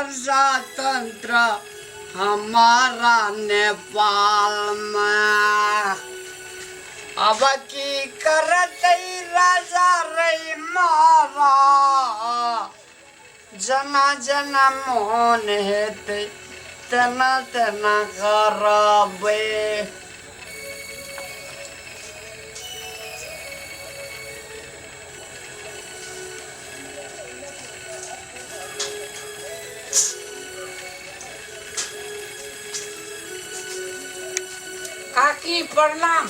प्रजातंत्र हमारा नेपाल में अब की करत राजा रही मारा जना जना मोहन हेते तना तना करबे काकी प्रणाम।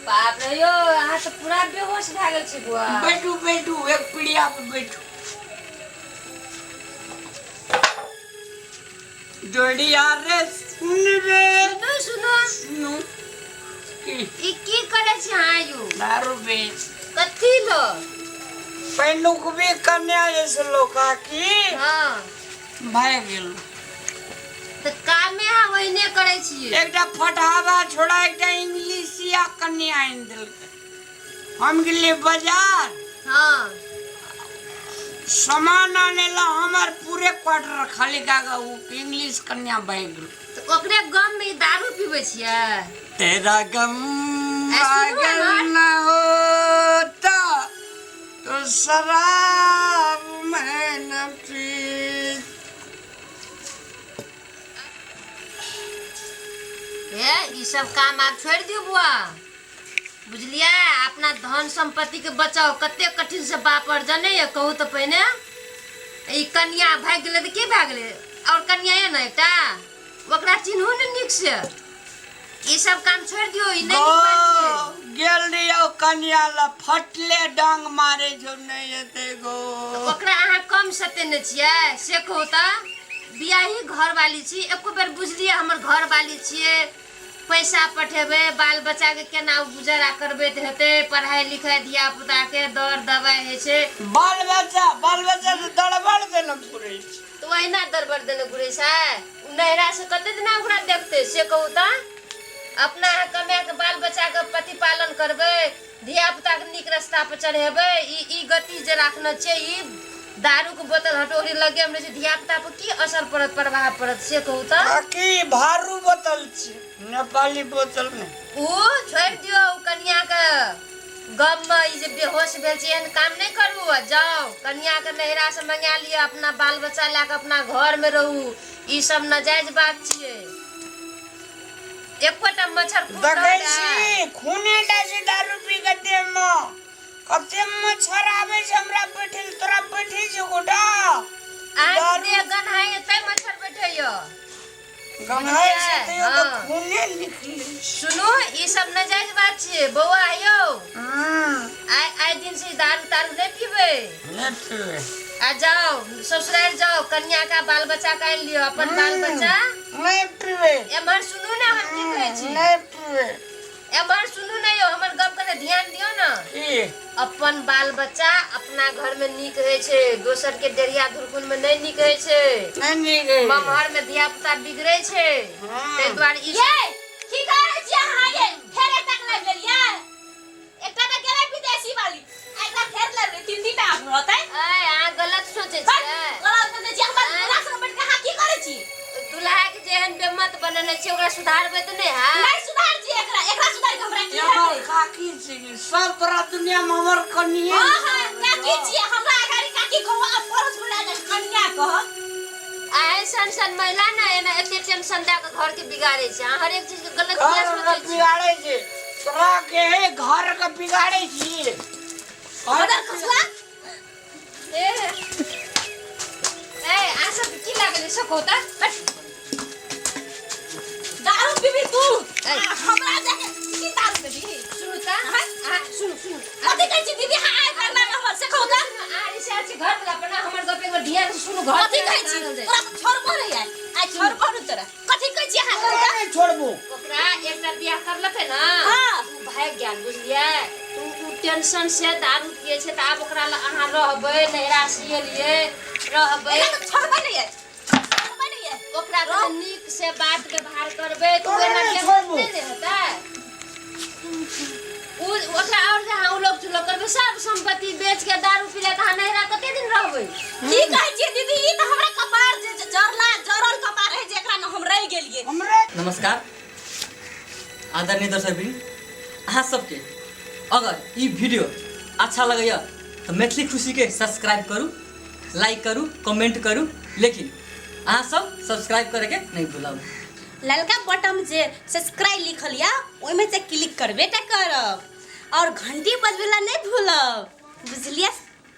बाप रे यो अहाँ तो पूरा बेहोश भए गेल छी बुआ। बैठू बैठू एक पीढ़िया पे बैठू। जोड़िया रे सुन रे सुनो सुनो की करे छी अहाँ यो? दारू बे कथी लो? पैनुक भी कन्या जैसे लो काकी। हां भाई गेल तो कामे हा वहीने करे छी। एकटा फटावा छोड़ा एकटा इंग्लिशिया कन्या आइन दिल हम गेले बाजार। हां सामान आने ला हमार पूरे क्वार्टर खाली कागा वो इंग्लिश कन्या बह गेल। तो ओकरे गम में दारू पीबे छियै? तेरा गम अगर न होता तो शराब में न पी। ये सब काम आप छोड़ दियो बुआ, बुझलिए? अपना धन संपत्ति के बचाओ। कते कठिन से बाप अर्जन है कहू तो पहिने ई कन्या भाग गेले त के भाग गेले और कन्या है ना एकटा ओकरा चिन्हू ने निक से। ई सब काम छोड़ दियो। ई नहीं निक गेल रियो कन्या ला फटले डांग मारे जो नहीं हेते गो। ओकरा अहाँ कम सतेने छियै से कहू त? बियाही घर वाली छी, एको बेर बुझलिए हमर घर वाली छियै। पैसा पठेबे बाल बच्चा के केना गुजारा करबे त हेते? पढ़ाई लिखाई धिया पुता के दर दवाई है छे। बाल बच्चा से दड़बड़ देना पुरे तो वहीना दरबर देने घुरे छै। नहरा से कते दिन ओकरा देखते से कहू त? अपना कमा के बाल बच्चा के प्रतिपालन करबे, धिया पुता के नीक रास्ता पर चढ़ेबे। ई गति जे राखना छै। ई दारू के बोतल हटोरी लगे हमरे से धिया पुता पर की असर पड़त प्रभाव पड़त से कहू त? काकी भारू बोतल छी नेपाली बोतल में। ओ छोड़ दियो कन्या के गम में। ई जे बेहोश भेल छी एहन काम नहीं करू। जाओ कन्या के नहरा से मंगा लिया, अपना बाल बच्चा ला के अपना घर में रहू। ई सब नाजायज बात छिए। एकोटा मच्छर देखै छी खूने डासी दारू पी के देह में कते मच्छर आवे छै हमरा बैठल। तोरा बैठे छै गोटा आ दे गन्हाई तै मच्छर बैठे यो गन्हाई से तो खूने निकले। सुनो ई सब नाजायज बात छिए बौआ आयो। आइ दिन से दारू तारू नहीं पीबे। नहीं पीबे। आ जाओ ससुराल जाओ कन्या का बाल बच्चा का लियो अपन बाल बच्चा। नहीं पीबे। एमहर सुनू ना हम की कहै छी। नहीं पीबे। एमहर सुनू ना यो हमर गप के ध्यान दियो ना। की अपन बाल बच्चा अपना घर में नीक रहे छे, दोसर के डेरिया धुरकुन में नहीं नीक रहे छे। नहीं नीक है ममहर में धिया पुता बिगड़े छे। ते द्वारे ई ये की करे छी अहाँ? ये फेरे तक लाग गेलियै। एकटा त गेलै विदेशी वाली, एकटा फेर लाग गेलै। तीन दिन आब रहतै। आय अहाँ गलत सोचे छियै। गलत सोचे छी। हमर दूल्हा से बैठ के अहाँ की करे छी? दुल्हा के जेहन बेमत बनने छै ओकरा सुधारबे त नहीं है? नहीं सुधार छी। एकरा सुधार के हमरा की हमर हेतै? काकी छी सब पूरा दुनिया में हमर कन्या। हां काकी छी हमरा अगाड़ी काकी कहू। आ परस बुला दे कन्या कह। आय सन महिला ना एना एते टेंशन दे के घर के बिगाड़े छै। हर एक चीज के गलत किया घर सोचे के छी। बिगाड़े छै तोरा के घर के बिगाड़े छी। बदल खसला ए आ सब की लागल से कहता? दारू पीबी तू? हमरा जाके की दारू पीबी? सुनु त सुनु कथी कहै छी दीदी? हां आइ करना हमर से कहू त। आ से घर वाला बना हमर गपे में ध्यान से सुनु। घर कथी कहै छी? तोरा छोड़बो नहीं आई छोड़बो न तोरा। कथी कहै छी हां कहू त? नहीं छोड़बो। ओकरा एकटा बियाह करलकै ना। हां तू भाग गेल बुझलिए। तू टेंशन से दारू पिए छै त आब ओकरा ल अहाँ रहबै नहरा से लिए रहबै। एना त छोड़बो नहीं है। छोड़बो नहीं है। ओकरा के नीक से बात व्यवहार करबे तो एना के नहीं होता। ओकरा और जहां उ लोग चुलो करबे सब संपत्ति बेच के दारू पी ले त नहरा कते दिन रहबै? की कहै छी दीदी? ई त हमरा कपार जे जर नमस्कार आदरणीय दर्शकबिन, अहाँ सबके अगर ई वीडियो अच्छा लगैया तो मैथिली खुशी के सब्सक्राइब करू, लाइक करू, कमेंट करू, लेकिन अहाँ सब सब्सक्राइब करे के नहीं भूलाऊ। ललका बटन जे सब्सक्राइब लिखल या ओइ में से क्लिक करबे त करब और घंटी बजबेला नहीं भूलब, बुझलिए।